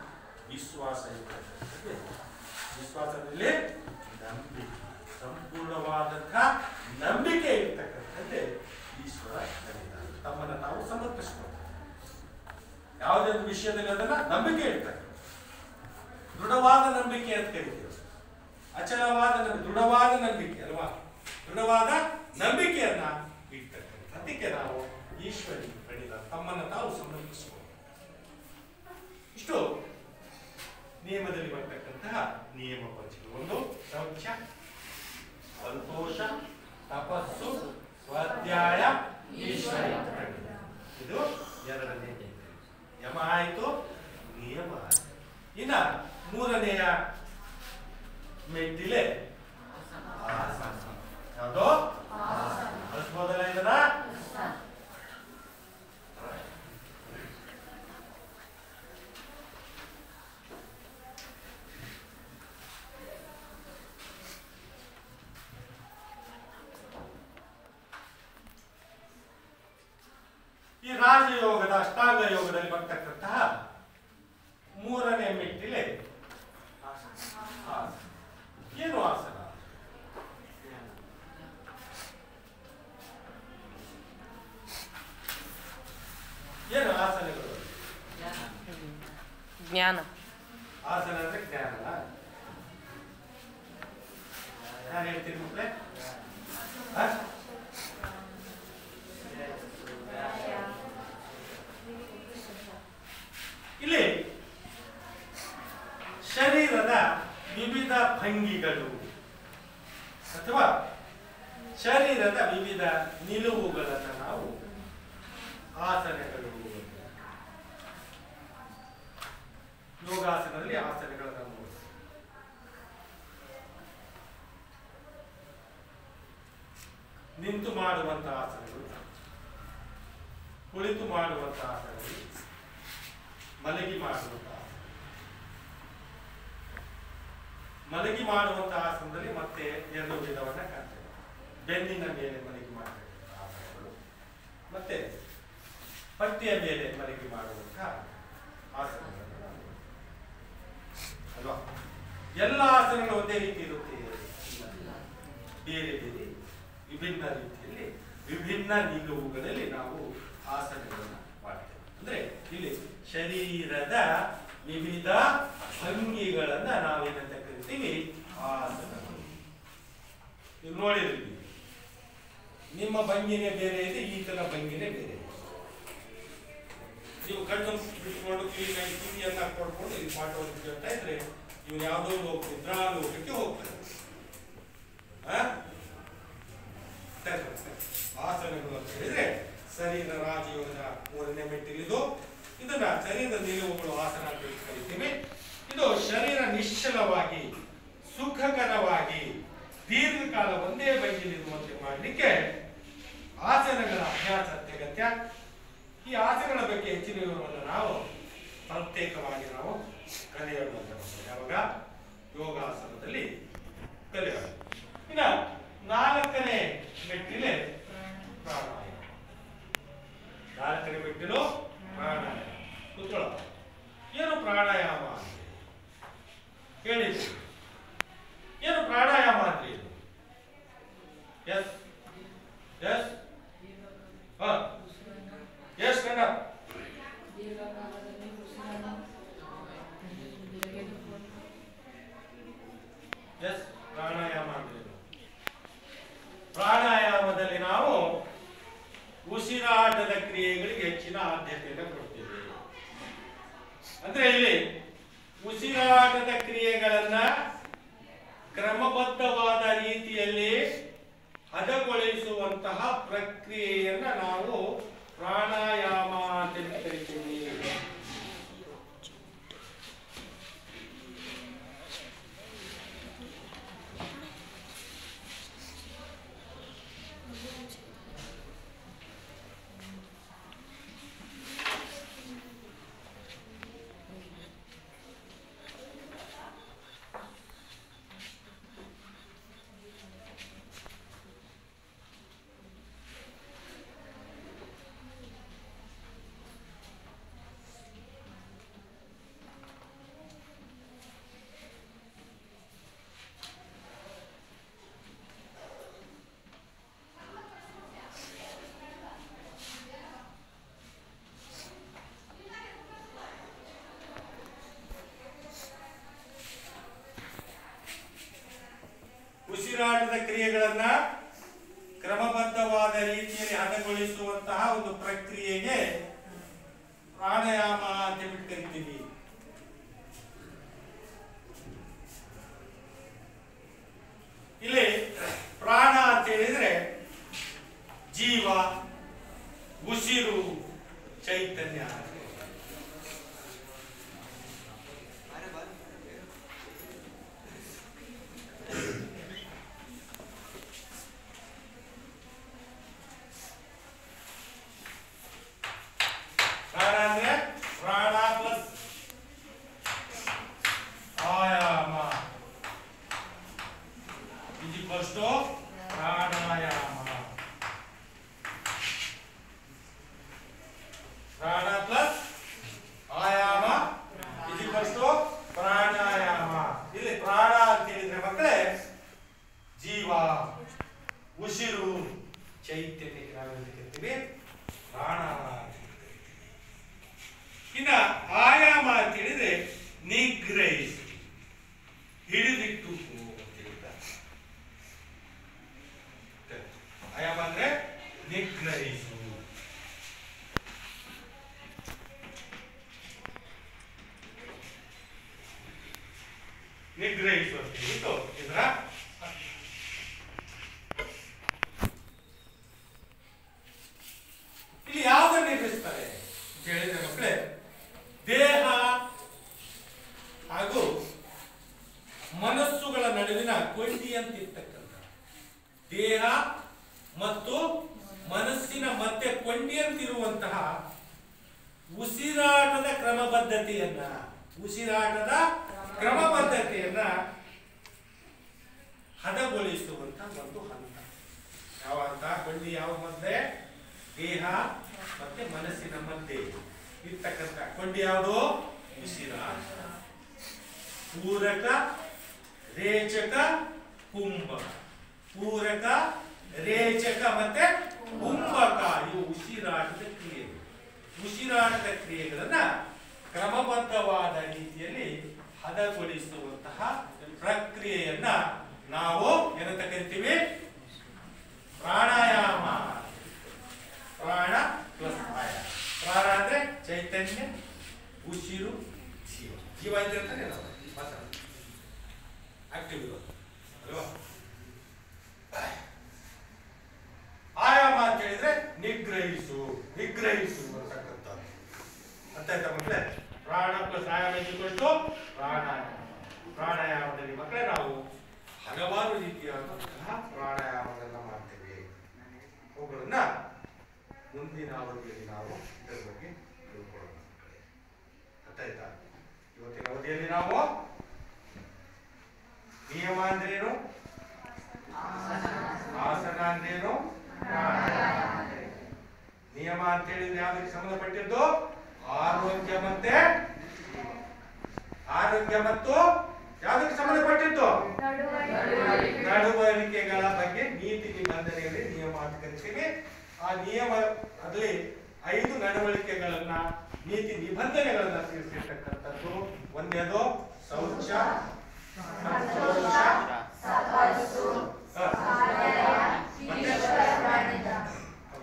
ವಿಶ್ವಾಸ ಇರಬೇಕು. ವಿಶ್ವಾಸದಲ್ಲಿ ನಂಬಿಕೆ, ಸಂಪೂರ್ಣವಾದಂತಹ ನಂಬಿಕೆ ಇರ್ತಕ್ಕಂಥದ್ದೇ ಈಶ್ವರ ಪ್ರಣಿಧಾನ. ತಮ್ಮನ್ನ ತಾವು ಸಮರ್ಪಿಸ್ಕೊಳ್ತಾರೆ. ಯಾವುದೇ ಒಂದು ವಿಷಯದಲ್ಲಿ ಅದನ್ನ ನಂಬಿಕೆ ಇರ್ತಕ್ಕಂಥ ದೃಢವಾದ ನಂಬಿಕೆ ಅಂತ ಕರಿತೀವಿ. ಅಚಲವಾದ ದೃಢವಾದ ನಂಬಿಕೆ ಅಲ್ವಾ? ದೃಢವಾದ ನಂಬಿಕೆಯನ್ನ ಇರ್ತಕ್ಕಂಥ. ಅದಕ್ಕೆ ನಾವು ಈಶ್ವರಿ ಪ್ರಣಿಧಾನ, ತಮ್ಮನ್ನ ತಾವು ಸಮರ್ಪಿಸಿಕೊಳ್ಳ. ಇಷ್ಟು ನಿಯಮದಲ್ಲಿ ಬರ್ತಕ್ಕಂತಹ ನಿಯಮ ಪಂಚಗಳು. ಒಂದು ಶೌಚ, ಸಂತೋಷ, ತಪಸ್ಸು, ಸ್ವಾಧ್ಯಾಯ, ಈಶ್ವರಿ ಪ್ರಣಿಧಾನ. ಇದು ಎರಡನೇ ಯಮ ಆಯಿತು, ನಿಯಮ ಆಯಿತು. ಇನ್ನ ಮೂರನೆಯ ಮೆಟ್ಟಿಲೆ ಆಸನ. ಯಾವುದು? ಅನ್ಸ್ಬೋದಲ್ಲ ಇದನ್ನ? ಈ ರಾಜಯೋಗದ ಅಷ್ಟಾಂಗ ಯೋಗದಲ್ಲಿ ಬರ್ತಕ್ಕಂತಹ ಮೂರನೇ ಮೆಟ್ಟಿಲೆ ಆಸನ. ಏನು ಆಸನ? ಏನು ಆಸನಗಳು? ಜ್ಞಾನ. ಆಸನ ಅಂದ್ರೆ ಜ್ಞಾನ. ನಾನು ಹೇಳ್ತೀನಿ ಮಕ್ಕಳೇ, ಇಲ್ಲಿ ಶರೀರದ ವಿವಿಧ ಭಂಗಿಗಳು ಅಥವಾ ಶರೀರದ ವಿವಿಧ ನಿಲುವುಗಳನ್ನು ನಾವು ಆಸನಗಳು. ಯೋಗಾಸನದಲ್ಲಿ ಆಸನಗಳನ್ನು ನೋಡ್ತೀವಿ. ನಿಂತು ಮಾಡುವಂತಹ ಆಸನಗಳು, ಕುಳಿತು ಮಾಡುವಂತಹ ಆಸನಗಳು, ಮಲಗಿ ಮಾಡುವಂತಹ ಆಸನ. ಮಲಗಿ ಮಾಡುವಂತಹ ಆಸನದಲ್ಲಿ ಮತ್ತೆ ಎರಡು ವಿಧವನ್ನ ಕಾಣ್ತೇವೆ. ಬೆನ್ನಿನ ಮೇಲೆ ಮಲಗಿ ಮಾಡತಕ್ಕಂತಹ ಆಸನಗಳು, ಮತ್ತೆ ಪಟ್ಟಿಯ ಮೇಲೆ ಮಲಗಿ ಮಾಡುವಂತಹ ಆಸನಗಳು ಅಲ್ವಾ? ಎಲ್ಲ ಆಸನಗಳು ಒಂದೇ ರೀತಿ ಇರುತ್ತೆ? ಬೇರೆ ಬೇರೆ ವಿಭಿನ್ನ ರೀತಿಯಲ್ಲಿ ವಿಭಿನ್ನ ನಿಲುವುಗಳಲ್ಲಿ ನಾವು ಆಸನಗಳನ್ನು ಮಾಡ್ತೇವೆ. ಅಂದ್ರೆ ಇಲ್ಲಿ ಶರೀರದ ವಿವಿಧ ಭಂಗಿಗಳನ್ನ ನಾವೇನಂತ ಕರಿತೀವಿ ಆಸನಗಳು. ಈಗ ನೋಡಿದ್ರಿ, ನಿಮ್ಮ ಭಂಗಿನೇ ಬೇರೆ ಇದೆ, ಈತನ ಭಂಗಿನೇ ಬೇರೆ ಇದೆ. ನೀವು ಕಣ್ಣು ಬಿಟ್ಕೊಂಡು ಕ್ಲೀನಾಗಿ ಕಿವಿಯನ್ನ ಕೊಡ್ಕೊಂಡು ಈ ಪಾಠವನ್ನು ಕೇಳ್ತಾ ಇದ್ರೆ ಇವ್ನು ಯಾವುದೋ ನಿದ್ರಾಲೋಕಕ್ಕೆ ಹೋಗ್ತಾರೆ. ಆಸನಗಳು ಅಂತ ಹೇಳಿದ್ರೆ ಶರೀರ ರಾಜಯೋಗದ 3ನೇ ಮೆಟ್ಟಿಲಿದು. ಇದನ್ನ ಶರೀರದ ನಿಲುವುಗಳು ಆಸನ ಅಂತ ಕರಿತೀವಿ. ಇದು ಶರೀರ ನಿಶ್ಚಲವಾಗಿ ಸುಖಕರವಾಗಿ ದೀರ್ಘಕಾಲ ಒಂದೇ ಭಂಗಿಲಿರುವಂತೆ ಮಾಡಲಿಕ್ಕೆ ಆಸನಗಳ ಅಭ್ಯಾಸ ಅತ್ಯಗತ್ಯ. ಈ ಆಸನಗಳ ಬಗ್ಗೆ ಹೆಚ್ಚಿನ ವಿವರವನ್ನು ನಾವು ಪ್ರತ್ಯೇಕವಾಗಿ ನಾವು ಕಲಿಯೋಣ. ಯಾವಾಗ ಯೋಗಾಸನದಲ್ಲಿ ಕಲಿಯೋಣ. ಇನ್ನ 4ನೇ ಮೆಟ್ಟಿಲೆ ಪ್ರಾಣಾಯಾಮ. 4ನೇ ಮೆಟ್ಟಿಲು ಪ್ರಾಣಾಯಾಮ. ಕೂತ್ಕೊಳ್ಳ. ಏನು ಪ್ರಾಣಾಯಾಮ ಅಂದ್ರೆ ಹೇಳಿದ್ರಿ? ಏನು ಪ್ರಾಣಾಯಾಮ ಅಂದ್ರೆ? ಎಸ್ ಎಸ್ ಎಸ್ ಕಣ್ಣ. ಎಸ್ ಪ್ರಾಣಾಯಾಮ ಅಂದ್ರೆ ಪ್ರಾಣಾಯಾಮದಲ್ಲಿ ನಾವು ಉಸಿರಾಟದ ಕ್ರಿಯೆಗಳಿಗೆ ಹೆಚ್ಚಿನ ಆದ್ಯತೆಯನ್ನು ಕೊಡ್ತೇವೆ. ಅಂದ್ರೆ ಇಲ್ಲಿ ಉಸಿರಾಟದ ಕ್ರಿಯೆಗಳನ್ನ ಕ್ರಮಬದ್ಧವಾದ ರೀತಿಯಲ್ಲಿ ಹದಗೊಳಿಸುವಂತಹ ಪ್ರಕ್ರಿಯೆಯನ್ನ ನಾವು ಪ್ರಾಣಾಯಾಮ ಅಂತ ಕರಿತೀವಿ. ಉಸಿರಾಟದ ಕ್ರಿಯೆಗಳನ್ನ ಕ್ರಮಬದ್ಧವಾದ ರೀತಿಯಲ್ಲಿ ಹದಗೊಳಿಸುವಂತಹ ಒಂದು ಪ್ರಕ್ರಿಯೆಗೆ ಪ್ರಾಣಾಯಾಮ ಅಂತ ಕರಿತೀವಿ. ಇಲ್ಲಿ ಪ್ರಾಣ ಅಂತ ಹೇಳಿದ್ರೆ ಜೀವ, ಉಸಿರು, ಚೈತನ್ಯ. ಉಸಿರು ಚೈತನ್ಯ ಕರಿತೀವಿ ಪ್ರಾಣ. ಇನ್ನ ಆಯಾಮ ಅಂತ ಹೇಳಿದ್ರೆ ನಿಗ್ರಹಿಸಿ, ಹಿಡಿದಿಟ್ಟು ಅಂತ ಹೇಳ್ತಾರೆ. ಆಯಾಮ ಅಂದ್ರೆ ನಿಗ್ರಹಿಸು. ನಿಗ್ರಹಿಸು ಅಂತ ಹೇಳಿದ್ದು ಇದರ ಇಲ್ಲಿ ಯಾವ್ದನ್ನ ನಿರ್ಮಿಸ್ತಾರೆ ಅಂತ ಹೇಳಿದ್ರೆ ಮಕ್ಕಳೇ, ದೇಹ ಹಾಗೂ ಮನಸ್ಸುಗಳ ನಡುವಿನ ಕೊಂಡಿಯಂತಿರ್ತಕ್ಕಂಥ, ದೇಹ ಮತ್ತು ಮನಸ್ಸಿನ ಮಧ್ಯೆ ಕೊಂಡಿಯಂತಿರುವಂತಹ ಉಸಿರಾಟದ ಕ್ರಮಬದ್ಧತೆಯನ್ನ ಹದಗೊಳಿಸುವಂತಹ ಒಂದು ಹಂತ. ಯಾವ ಹಂತ? ಕೊಂಡಿ ಯಾವ ಮಧ್ಯೆ? ದೇಹ ಮತ್ತೆ ಮನಸ್ಸಿನ ಮಧ್ಯೆ ಇರ್ತಕ್ಕಂಥ ಕೊಂಡಿ ಯಾವುದು? ಉಸಿರಾಟ. ಪೂರಕ, ರೇಚಕ, ಕುಂಭಕ. ಪೂರಕ, ರೇಚಕ ಮತ್ತೆ ಕುಂಭಕ ಇವು ಉಸಿರಾಟದ ಕ್ರಿಯೆಗಳು. ಉಸಿರಾಟದ ಕ್ರಿಯೆಗಳನ್ನ ಕ್ರಮಬದ್ಧವಾದ ರೀತಿಯಲ್ಲಿ ಹದಗೊಳಿಸುವಂತಹ ಪ್ರಕ್ರಿಯೆಯನ್ನ ನಾವು ಏನಂತ ಕರಿತೀವಿ? ಪ್ರಾಣಾಯಾಮ. ಪ್ರಾಣ ಪ್ಲಸ್ ಆಯಾಮ. ಪ್ರಾಣ ಅಂದ್ರೆ ಚೈತನ್ಯ, ಉಸಿರು, ಜೀವ. ಜೀವ ಇದ್ರೆ ಅಂತಾನೆ ನಾವು ಆಕ್ಟಿವ್ ಇರೋದು ಅಲ್ವಾ? ಆಯಾಮ ಅಂತ ಹೇಳಿದ್ರೆ ನಿಗ್ರಹಿಸು ಅಂತಕ್ಕಂಥದ್ದು. ಅರ್ಥ ಆಯ್ತಾ ಮಕ್ಕಳೇ? ಪ್ರಾಣ ಪ್ಲಸ್ ಆಯಾಮ ಇದ್ದುಕೊಂಡು ಪ್ರಾಣಾಯಾಮ. ಪ್ರಾಣಾಯಾಮದಲ್ಲಿ ಮಕ್ಕಳೇ ನಾವು ಹಲವಾರು ರೀತಿಯಾದಂತಹ ಪ್ರಾಣಾಯಾಮಗಳನ್ನ ಮಾಡ್ತೇವೆ. ಅವುಗಳನ್ನ ಮುಂದಿನ ಅವಧಿಯಲ್ಲಿ ನಾವು ಇದರ ಬಗ್ಗೆ ತಿಳ್ಕೊಳ್ಳೋಣ. ಅರ್ಥ ಆಯ್ತಾ? ಇವತ್ತಿನ ಅವಧಿಯಲ್ಲಿ ನಾವು ನಿಯಮ ಅಂದ್ರೇನು, ಆಸನ ಅಂದ್ರೇನು, ನಿಯಮ ಅಂತ ಹೇಳಿದ್ರೆ ಯಾವ್ದಕ್ಕೆ ಸಂಬಂಧಪಟ್ಟಿದ್ದು? ಆರೋಗ್ಯ ಮತ್ತು ಯಾವ್ದಕ್ಕೆ ಸಂಬಂಧಪಟ್ಟಿದ್ದು? ನಡವಳಿಕೆಗಳ ಬಗ್ಗೆ ನೀತಿ ನಿಬಂಧನೆಯಲ್ಲಿ ನಿಯಮ ಅಂತ ಕರಿತೀವಿ. ಆ ನಿಯಮ ಅಲ್ಲಿ 5 ನಡವಳಿಕೆಗಳನ್ನ, ನೀತಿ ನಿಬಂಧನೆಗಳನ್ನ ತಿಳಿಸಿರ್ತಕ್ಕಂಥದ್ದು. ಒಂದೇದು ಶೌಚ,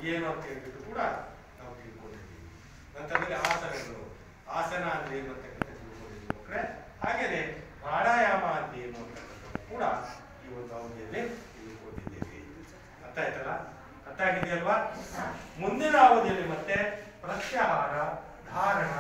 ಏನು ಅಂತ ಹೇಳ್ಬಿಟ್ಟು ಕೂಡ ನಾವು ತಿಳ್ಕೊಂಡಿದ್ದೀವಿ. ನಂತರದಲ್ಲಿ ಆಸನಗಳು, ಆಸನ ಅಂದ್ರೆ ಏನು ಅಂತ ತಿಳ್ಕೊಂಡಿದ್ದೀವಿ. ಹಾಗೇನೆ ಪ್ರಾಣಾಯಾಮ ಅಂತ ಏನು ಅಂತಕ್ಕಂಥದ್ದು ಕೂಡ ಈ ಒಂದು ಅವಧಿಯಲ್ಲಿ ತಿಳ್ಕೊಂಡಿದ್ದೇವೆ. ಅರ್ಥ ಆಯ್ತಲ್ಲ? ಅರ್ಥ ಆಗಿದೆಯಲ್ವಾ? ಮುಂದಿನ ಅವಧಿಯಲ್ಲಿ ಮತ್ತೆ ಪ್ರತ್ಯಾಹಾರ, ಧಾರಣ,